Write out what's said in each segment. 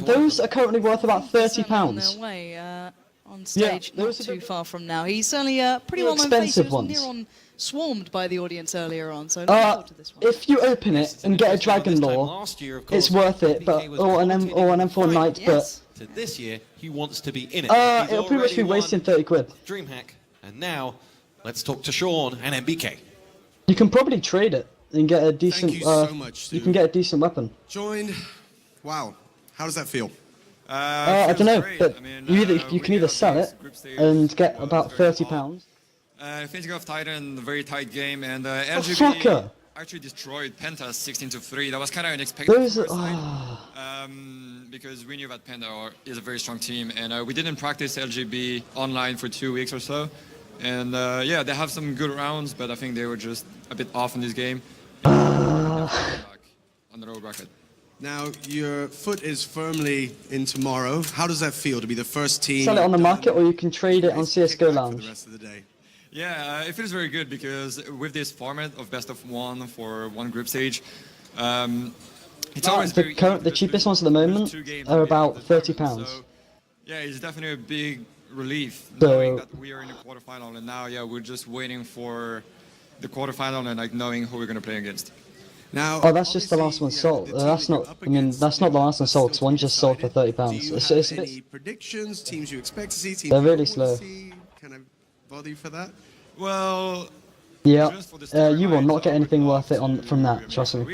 those are currently worth about £30. On their way on stage, Yeah, not too far from now. He's certainly pretty They're well-known face. He expensive was near ones. on swarmed by the audience earlier on, so looking forward to this one. If you open it and get a Dragon Lore, it's worth it, but or an M4 Knight, Yes. but this year, he wants to be in it. it'll pretty much be wasting 30 quid. DreamHack, and now let's talk to Sean and MBK. You can probably trade it and get a decent. Thank you so much, you can get a decent weapon. Joined. Wow. How does that feel? I don't know, but you can either sell it and get about £30. Facing off Titan, very tight game, and Fucker! actually destroyed Penta 16-3. That was kind of unexpected. Those Because we knew that Penta is a very strong team, and we didn't practice LGB online for 2 weeks or so. And yeah, they have some good rounds, but I think they were just a bit off in this game. On the road bracket. Now, your foot is firmly in tomorrow. How does that feel to be the first team? Sell it on the market, or you can trade it on CS:GO Lounge. For the rest of the day. Yeah, it feels very good because with this format of best of one for one group stage, it's always the cheapest ones at the moment are about £30. So, yeah, it's definitely a big relief So, knowing that we are in the quarterfinal, and now, yeah, we're just waiting for the quarterfinal and like knowing who we're gonna play against. Now, oh, that's just the last one sold. That's not. I mean, that's not the last one sold. Because one just sold for £30. It's a bit. Any predictions? Teams you expect to see? Teams They're really you want slow. to see? Can I bother you for that? Well, Yeah, you will not get anything worth it from that. Trust me.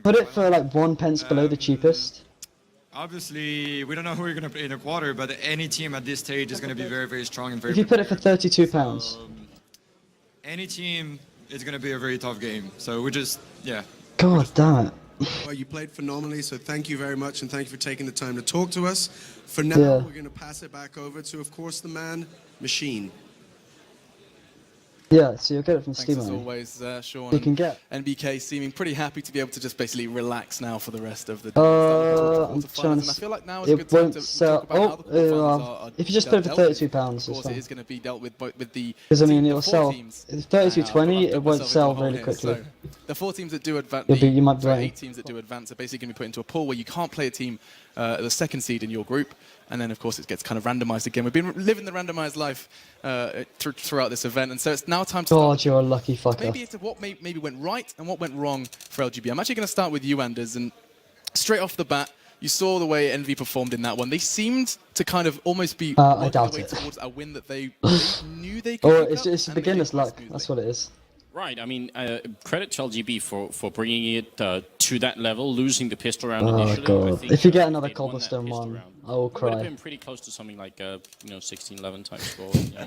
Put it for like 1 pence below the cheapest. Obviously, we don't know who we're going to play in a quarter, but any team at this stage is going to be very, very strong and very. If you put it for prepared. £32. Any team is going to be a very tough game. So we just, yeah. God damn it. Well, you played phenomenally, so thank you very much, and thank you for taking the time to talk to us. For now, Yeah. we're going to pass it back over to, of course, the man, Machine. Yeah, so you'll get it from Thanks Steam. as always, Sean. You can get. NBK seeming pretty happy to be able to just basically relax now for the rest of the day. I'm trying to. And I feel like now is a good It time won't to sell. talk about how the quarterfinals are If you just put it for dealt with. £32, Of it's course, fine. it is going to be dealt with the. Because I mean, the it'll four sell. teams. It's 32.20. It won't sell really really quickly. So the 4 teams that do advance, You might be right. 8 teams that do advance are basically going to be put into a pool where you can't play a team the second seed in your group, and then of course it gets kind of randomized again. We've been living the randomized life throughout this event, and so it's now time to. God, you're a lucky fucker. Maybe it's what maybe went right and what went wrong for LGB. I'm actually going to start with you, Anders, and straight off the bat, you saw the way Envy performed in that one. They seemed to kind of almost be I doubt working it. towards a win that they knew they could. Or pick it's up, just and they beginner's did quite luck. smoothly. That's what it is. Right, I mean, credit to LGB for bringing it to that level, losing the pistol round initially. God. I think, If you get another they'd won that cobblestone pistol one, round. I will It would have cry. been pretty close to something like 16-11 type score. Yeah.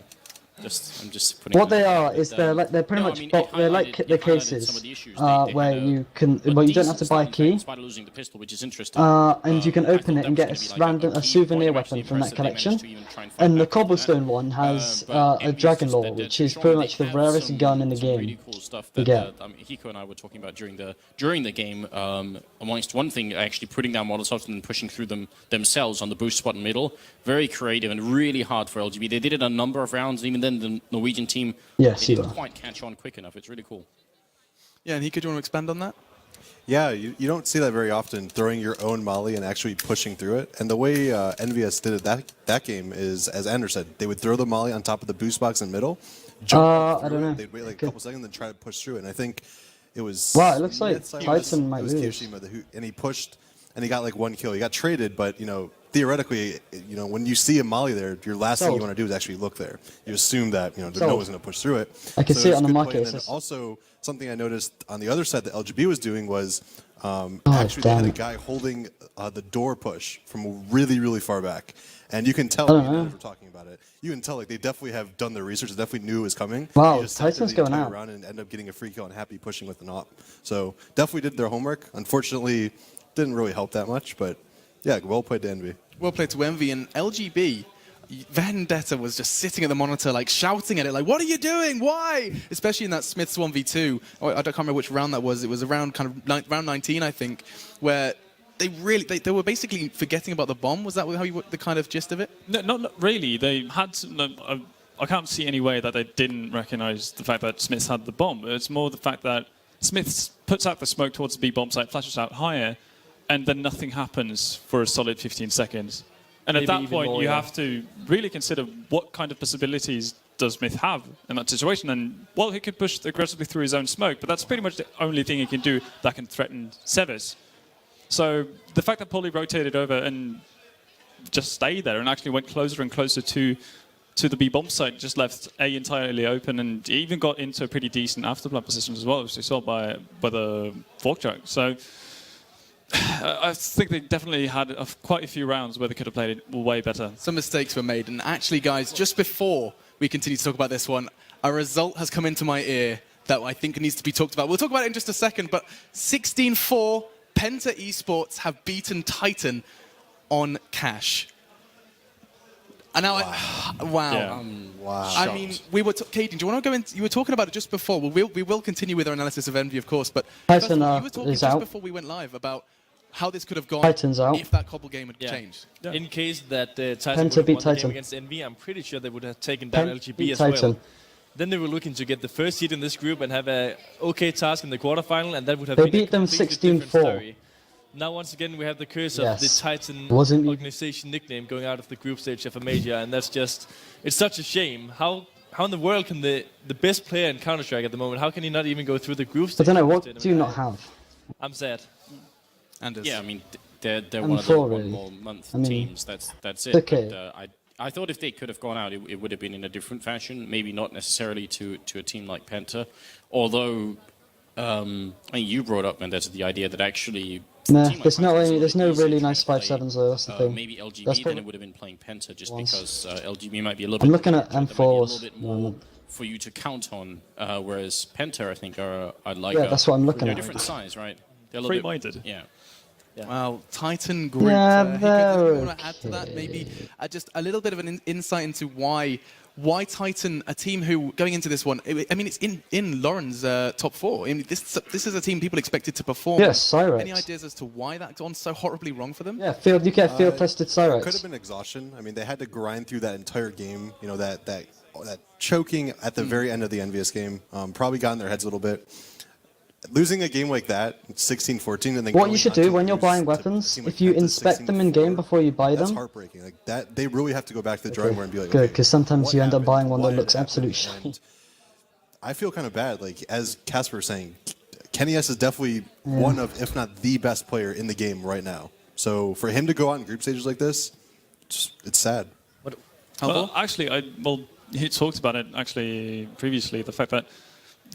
I'm just putting What it they out are there, is but, they're pretty no, I much mean, they're like it the highlighted cases some of the issues. They where had you can well you don't have to buy a key, despite losing the pistol, which is interesting. and you can I open thought it that and was get gonna be a like random key souvenir point. I'm weapon actually from that impressed that they managed collection. to even try and fight And the back from that. cobblestone one has But a Envy's dragon just lore, that which they're is strong. pretty They much the have rarest gun in the some game. really cool stuff to that get. I mean, Hiko and I were talking about during the game. Amongst one thing, actually putting down Molotovs and then pushing through them themselves on the boost spot in middle. Very creative and really hard for LGB. They did it a number of rounds, and even then the Norwegian team Yeah, they didn't quite catch on quick enough. It's really cool. Yeah, and Hiko, do you want to expand on that? Yeah, you don't see that very often, throwing your own molly and actually pushing through it. And the way NVS did it that game is, as Anders said, they would throw the molly on top of the boost box in middle, jump I through don't know. it, they'd wait like a couple seconds, then try to push through it. And I think it was... Wow, it looks like Cyrex, Titan might it was lose. Kiyoshima, and he pushed, and he got like 1 kill. He got traded, but, theoretically, when you see a molly there, your last thing you want to do is actually look there. You assume that, no one's going to push through it. I can see it was on the a good market. play. It's And then just- also, something I noticed on the other side that LGB was doing was actually they damn had a it. guy holding the door push from really, really far back. And you can tell, I don't know. as we're talking about it, you can tell like they definitely have done their research, they definitely knew it was coming. Wow, They just sat there Titan's the going entire out. round and end up getting a free kill and happy pushing with an op. So definitely did their homework. Unfortunately, didn't really help that much, but yeah, well played to Envy. Well played to Envy, and LGB. Vendetta was just sitting at the monitor, like shouting at it, like, "What are you doing? Why?" Especially in that Smith's 1v2. I can't remember which round that was. It was around kind of round 19, I think, where they were basically forgetting about the bomb. Was that how you the kind of gist of it? No, not really. They had. I can't see any way that they didn't recognise the fact that Smiths had the bomb. It's more the fact that Smith puts out the smoke towards the B bomb site, flashes out higher, and then nothing happens for a solid 15 seconds. And Maybe at that even point, more, you yeah. have to really consider what kind of possibilities does Smith have in that situation. And, well, he could push aggressively through his own smoke, but that's pretty much the only thing he can do that can threaten Seves. So the fact that Paulie rotated over and just stayed there and actually went closer and closer to the B bomb site just left A entirely open, and he even got into a pretty decent afterblast position as well, as we saw by the fork track. So I think they definitely had quite a few rounds where they could have played it way better. Some mistakes were made, and actually, guys, just before we continue to talk about this one, a result has come into my ear that I think needs to be talked about. We'll talk about it in just a second, but 16-4, Penta Esports have beaten Titan on Cash. And now, wow. Yeah. Wow. I mean, we were, Caden, do you want to go in? You were talking about it just before. We will continue with our analysis of Envy, of course, but first of all, you were talking is just out. before we went live about how this could have gone Titan's out. if that Cobble game had changed. Yeah. In case that Titan Penta would have beat won the game Titan. against Envy, I'm pretty sure they would have taken down Penta LGB beat as Titan. well. Then they were looking to get the first seed in this group and have a okay task in the quarterfinal, and that would have They been beat a them completely different 16-4. story. Now, once again, we have the curse of the Yes. Titan Wasn't- organization nickname going out of the group stage of a major, and that's just, it's such a shame. How in the world can the best player in Counter-Strike at the moment, how can he not even go through the group I stage? don't know, of this what tournament? do you not have? I'm sad. Anders. Yeah, I mean, they're I'm one of the for one really. more month I mean, teams. That's it. okay. But, I thought if they could have gone out, it would have been in a different fashion. Maybe not necessarily to a team like Penta, although I mean, you brought up, Mendez, the idea that actually. Nah, a team like there's no Penta is really, there's no easy really to nice play. 5-7s though. That's the thing. Maybe LGB, That's then probably it would have been playing Penta just once. because LGB might be a little I'm bit. looking at there might be a little M4s. bit more for you to count on, whereas Penta, I think, are like. Yeah, that's what I'm looking they're at. different size, right? They're a little Free-minded. bit. Yeah. Well, Titan group. Yeah, Hikka, they're do you want to add to that? Maybe just a little bit of an insight into why Titan, a team who going into this one, I mean, it's in Lauren's top 4. I mean, this is a team people expected to perform. Yes, Cyrex. Any ideas as to why that's gone so horribly wrong for them? Yeah, you get field tested Could have Cyrex. been exhaustion. I mean, they had to grind through that entire game. You know, that choking at the very end of the Envious game probably got in their heads a little bit. Losing a game like that, 16-14, and then What going you should on do to when you're lose buying to a weapons, team if like you Penta, inspect them in game 16-4, before you buy that's them, heartbreaking. Like that, they really have to go back to the drawing board and be like, good, okay, because sometimes what you end up happened? buying one Why that did it looks happen? absolute shit. And I feel kind of bad. Like as Casper was saying, Kenny S is definitely one of, if not the best player in the game right now. So for him to go out in group stages like this, it's sad. Well, actually, he talked about it actually previously. The fact that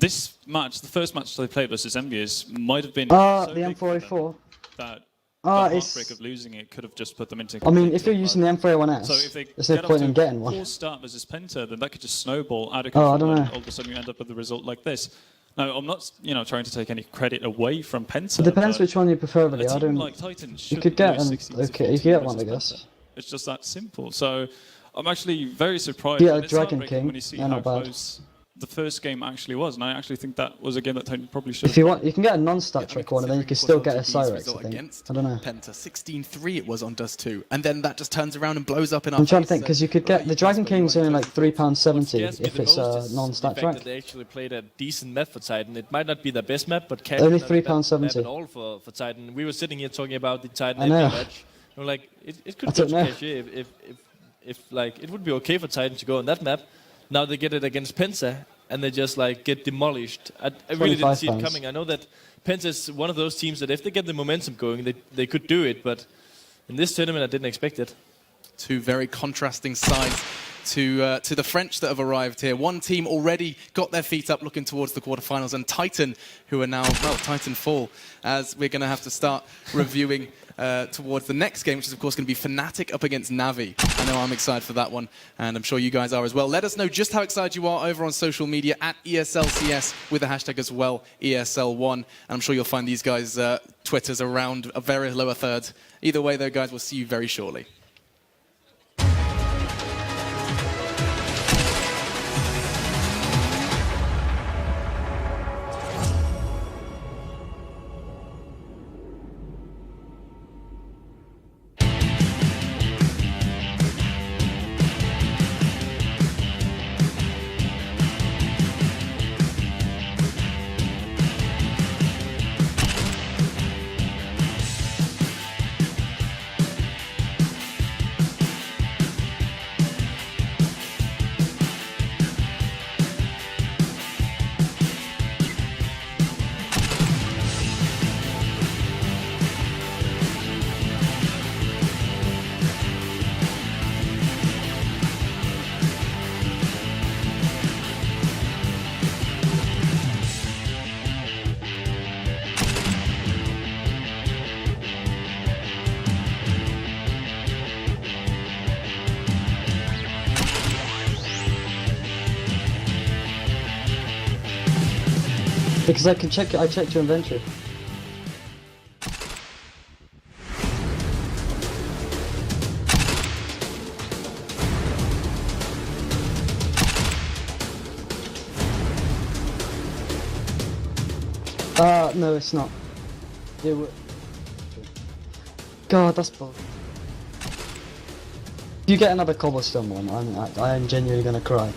this match, the first match they played versus Envious, might have been so the big for them M4A4. that Ah, the it's- heartbreak of losing it could have just put them into. I mean, complete if you're tilt using the mode. M4A1S, So if they there's no get point up in to getting a one. poor start versus Penta, then that could just snowball out of Oh, control. I don't and know. all of a sudden, you end up with a result like this. Now, I'm not, trying to take any credit away from Penta. It depends but which one you prefer, really. a I team don't. like Titan You shouldn't could get lose an 16 to okay. You 14 could get one, I versus guess. Penta. It's just that simple. So I'm actually very surprised. Yeah, and it's Dragon heartbreaking King. when you see Yeah, how not bad. close the first game actually was, and I actually think that was a game that Titan probably should. If you want, you can get a non-stat trick one, and then you can still get a Cyrex. I think. Against I don't know. Penta, 16-3 it was on Dust 2, and then that just turns around and blows up in our I'm trying to face, think because you could get the Dragon King's only like £3.70 if it's a non-stat the fact track. that they actually played a decent map for Titan. It might not be the best map, but Only not a bad £3.70. map at all for Titan. We were sitting here talking about the Titan I know. Envy match. We're like, it could I go don't to know. KJ if like it would be okay for Titan to go on that map. Now they get it against Penta and they just like get demolished. I really didn't 25 see it pounds. coming. I know that Penta is one of those teams that if they get the momentum going, they could do it. But in this tournament, I didn't expect it. Two very contrasting sides to the French that have arrived here. One team already got their feet up looking towards the quarterfinals, and Titan, who are now, well, Titanfall, as we're going to have to start reviewing towards the next game, which is, of course, going to be Fnatic up against Navi. I know I'm excited for that one, and I'm sure you guys are as well. Let us know just how excited you are over on social media at ESLCS with the hashtag as well, ESL1. And I'm sure you'll find these guys' Twitters around a very lower third. Either way, though, guys, we'll see you very shortly. Because I can check. I checked your inventory. No, it's not. God, that's bull. If you get another cobblestone one, I am genuinely gonna cry.